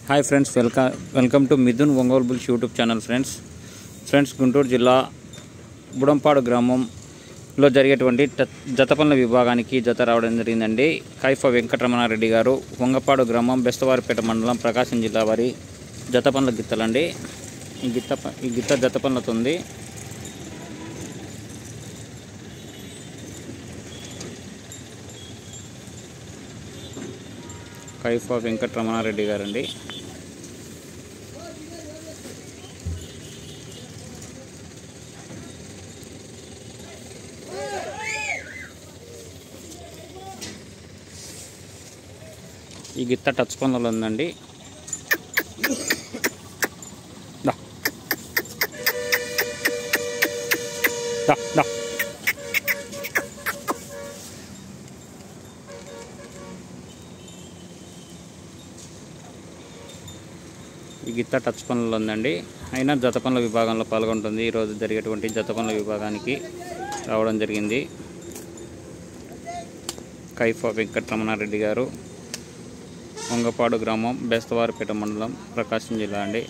Hi friends, welcome to Mithun Ongole bulls YouTube channel. Friends Guntur జిల్లా బుడంపాడు గ్రామంలో జరిగేటువంటి జత పనుల విభాగానికి జత రావడం జరిగిందండి. కైఫా వెంకటరమణారెడ్డి గారు, వంగపాడు గ్రామం, బెస్తవారిపేట మండలం, ప్రకాశం జిల్లా వారి జత పనుల గిత్తలండి. ఈ గిత్త జత పనులతో ఉంది. కైఫా వెంకటరమణారెడ్డి గారండి. ఈ గిత్త టచ్ పనులలో ఉందండి. ఈ గిత్త టచ్ పనులలో ఉందండి. అయినా జత పనుల విభాగంలో పాల్గొంటుంది. ఈరోజు జరిగేటువంటి జత పనుల విభాగానికి రావడం జరిగింది. కైఫా వెంకటరమణారెడ్డి గారు, వంగపాడు గ్రామం, బెస్తవారిపేట మండలం, ప్రకాశం జిల్లా అండి.